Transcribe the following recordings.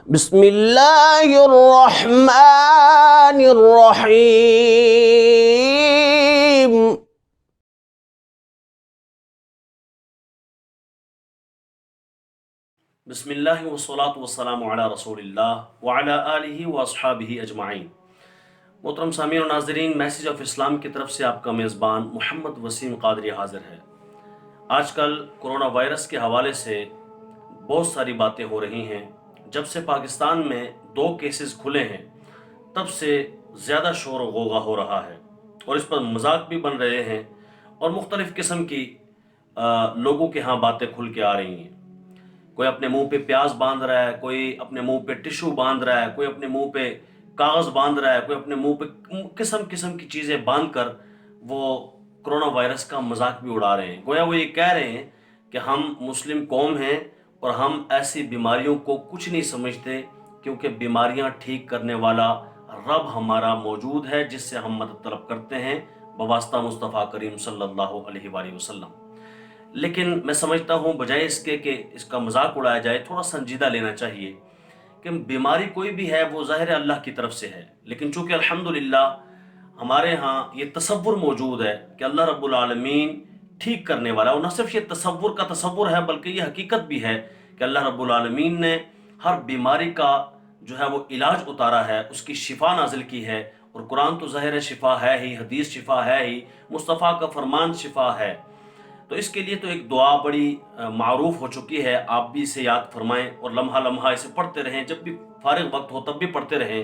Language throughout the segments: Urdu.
بسم اللہ الرحمن الرحیم۔ بسم اللہ والصلاة والسلام علی رسول اللہ وعلی آلہ واصحابہ اجمعین۔ محترم سامعین و ناظرین، میسیج آف اسلام کی طرف سے آپ کا میزبان محمد وسیم قادری حاضر ہے۔ آج کل کرونا وائرس کے حوالے سے بہت ساری باتیں ہو رہی ہیں۔ جب سے پاکستان میں 2 کیسز کھلے ہیں تب سے زیادہ شور و غوغا ہو رہا ہے اور اس پر مذاق بھی بن رہے ہیں اور مختلف قسم کی لوگوں کے ہاں باتیں کھل کے آ رہی ہیں۔ کوئی اپنے منہ پہ پیاز باندھ رہا ہے، کوئی اپنے منہ پہ ٹشو باندھ رہا ہے، کوئی اپنے منہ پہ کاغذ باندھ رہا ہے، کوئی اپنے منہ پہ قسم قسم کی چیزیں باندھ کر وہ کرونا وائرس کا مذاق بھی اڑا رہے ہیں۔ گویا وہ یہ کہہ رہے ہیں کہ ہم مسلم قوم ہیں اور ہم ایسی بیماریوں کو کچھ نہیں سمجھتے کیونکہ بیماریاں ٹھیک کرنے والا رب ہمارا موجود ہے جس سے ہم مدد طلب کرتے ہیں بواسطہ مصطفیٰ کریم صلی اللہ علیہ وآلہ وسلم۔ لیکن میں سمجھتا ہوں بجائے اس کے کہ اس کا مذاق اڑایا جائے، تھوڑا سنجیدہ لینا چاہیے کہ بیماری کوئی بھی ہے وہ ظاہر اللہ کی طرف سے ہے، لیکن چونکہ الحمدللہ ہمارے ہاں یہ تصور موجود ہے کہ اللہ رب العالمین ٹھیک کرنے والا، اور نہ صرف یہ تصور کا تصور ہے بلکہ یہ حقیقت بھی ہے کہ اللہ رب العالمین نے ہر بیماری کا جو ہے وہ علاج اتارا ہے، اس کی شفا نازل کی ہے، اور قرآن تو ظاہر شفا ہے ہی، حدیث شفا ہے ہی، مصطفیٰ کا فرمان شفا ہے۔ تو اس کے لیے تو ایک دعا بڑی معروف ہو چکی ہے، آپ بھی اسے یاد فرمائیں اور لمحہ لمحہ اسے پڑھتے رہیں، جب بھی فارغ وقت ہو تب بھی پڑھتے رہیں۔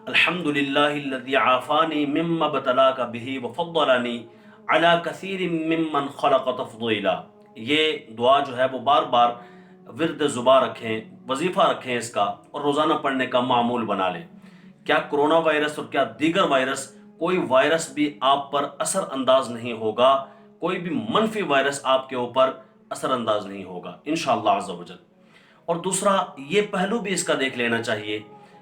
الحمدللہ الذی عافانی مما ابتلاک بہ وفضلنی علی کثیر ممن خلق تفضیلا۔ یہ دعا جو ہے وہ بار بار ورد زباں رکھیں، وظیفہ رکھیں اس کا، اور روزانہ پڑھنے کا معمول بنا لیں۔ کیا کرونا وائرس اور کیا دیگر وائرس، کوئی وائرس بھی آپ پر اثر انداز نہیں ہوگا، کوئی بھی منفی وائرس آپ کے اوپر اثر انداز نہیں ہوگا انشاءاللہ عز و جل۔ اور دوسرا یہ پہلو بھی اس کا دیکھ لینا چاہیے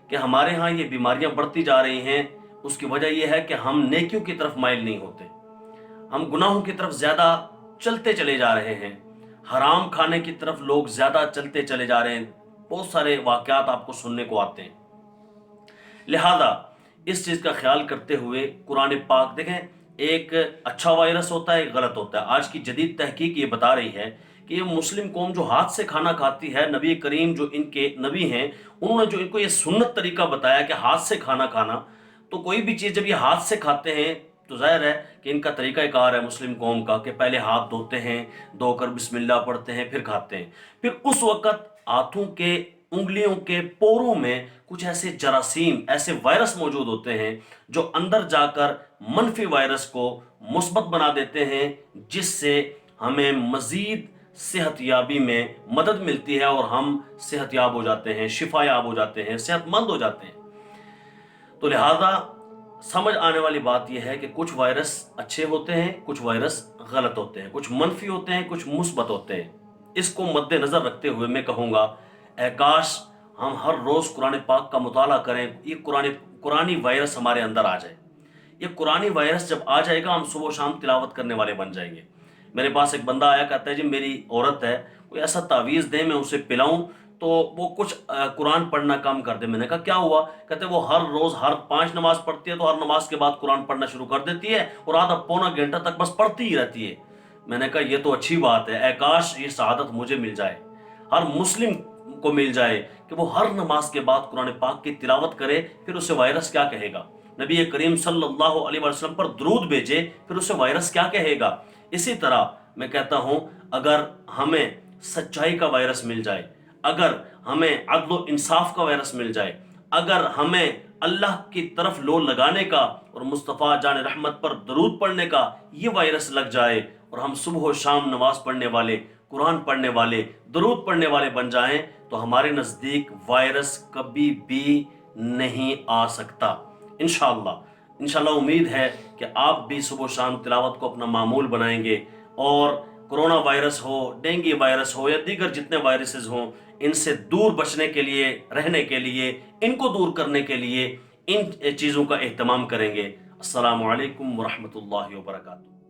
کہ ہمارے ہاں یہ بیماریاں بڑھتی جا رہی ہیں، اس کی وجہ یہ ہے کہ ہم نیکیوں کی طرف مائل نہیں ہوتے، ہم گناہوں کی طرف زیادہ چلتے چلے جا رہے ہیں، حرام کھانے کی طرف لوگ زیادہ چلتے چلے جا رہے ہیں، بہت سارے واقعات آپ کو سننے کو آتے ہیں۔ لہذا اس چیز کا خیال کرتے ہوئے قرآن پاک دیکھیں، ایک اچھا وائرس ہوتا ہے، ایک غلط ہوتا ہے۔ آج کی جدید تحقیق یہ بتا رہی ہے کہ یہ مسلم قوم جو ہاتھ سے کھانا کھاتی ہے، نبی کریم جو ان کے نبی ہیں انہوں نے جو ان کو یہ سنت طریقہ بتایا کہ ہاتھ سے کھانا کھانا، تو کوئی بھی چیز جب یہ ہاتھ سے کھاتے ہیں تو ظاہر ہے کہ ان کا طریقہ کار ہے مسلم قوم کا کہ پہلے ہاتھ دھوتے ہیں، دھو کر بسم اللہ پڑھتے ہیں، پھر کھاتے ہیں۔ پھر اس وقت ہاتھوں کے انگلیوں کے پوروں میں کچھ ایسے جراثیم، ایسے وائرس موجود ہوتے ہیں جو اندر جا کر منفی وائرس کو مثبت بنا دیتے ہیں، جس سے ہمیں مزید صحت یابی میں مدد ملتی ہے اور ہم صحت یاب ہو جاتے ہیں، شفا یاب ہو جاتے ہیں، صحت مند ہو جاتے ہیں۔ تو لہذا سمجھ آنے والی بات یہ ہے کہ کچھ وائرس اچھے ہوتے ہیں، کچھ وائرس غلط ہوتے ہیں، کچھ منفی ہوتے ہیں، کچھ مثبت ہوتے ہیں۔ اس کو مد نظر رکھتے ہوئے میں کہوں گا اے کاش ہم ہر روز قرآن پاک کا مطالعہ کریں، یہ قرآنی وائرس ہمارے اندر آ جائے۔ یہ قرآنی وائرس جب آ جائے گا ہم صبح و شام تلاوت کرنے والے بن جائیں گے۔ میرے پاس ایک بندہ آیا، کہتا ہے جی میری عورت ہے، کوئی ایسا تعویذ دے میں اسے پلاؤں تو وہ کچھ قرآن پڑھنا کم کر دے۔ میں نے کہا کیا ہوا؟ کہتے وہ ہر روز ہر 5 نماز پڑھتی ہے تو ہر نماز کے بعد قرآن پڑھنا شروع کر دیتی ہے اور آدھا پونا گھنٹہ تک بس پڑھتی ہی رہتی ہے۔ میں نے کہا یہ تو اچھی بات ہے، اے کاش یہ سعادت مجھے مل جائے، ہر مسلم کو مل جائے کہ وہ ہر نماز کے بعد قرآن پاک کی تلاوت کرے، پھر اسے وائرس کیا کہے گا؟ نبی کریم صلی اللہ علیہ وسلم پر درود بھیجے، پھر اسے وائرس کیا کہے گا؟ اسی طرح میں کہتا ہوں اگر ہمیں سچائی کا وائرس مل جائے، اگر ہمیں عدل و انصاف کا وائرس مل جائے، اگر ہمیں اللہ کی طرف لو لگانے کا اور مصطفیٰ جان رحمت پر درود پڑھنے کا یہ وائرس لگ جائے اور ہم صبح و شام نماز پڑھنے والے، قرآن پڑھنے والے، درود پڑھنے والے بن جائیں تو ہمارے نزدیک وائرس کبھی بھی نہیں آ سکتا انشاءاللہ امید ہے کہ آپ بھی صبح و شام تلاوت کو اپنا معمول بنائیں گے، اور کرونا وائرس ہو، ڈینگی وائرس ہو یا دیگر جتنے وائرسز ہوں، ان سے دور بچنے کے لیے، رہنے کے لیے، ان کو دور کرنے کے لیے ان چیزوں کا اہتمام کریں گے۔ السلام علیکم ورحمۃ اللہ وبرکاتہ۔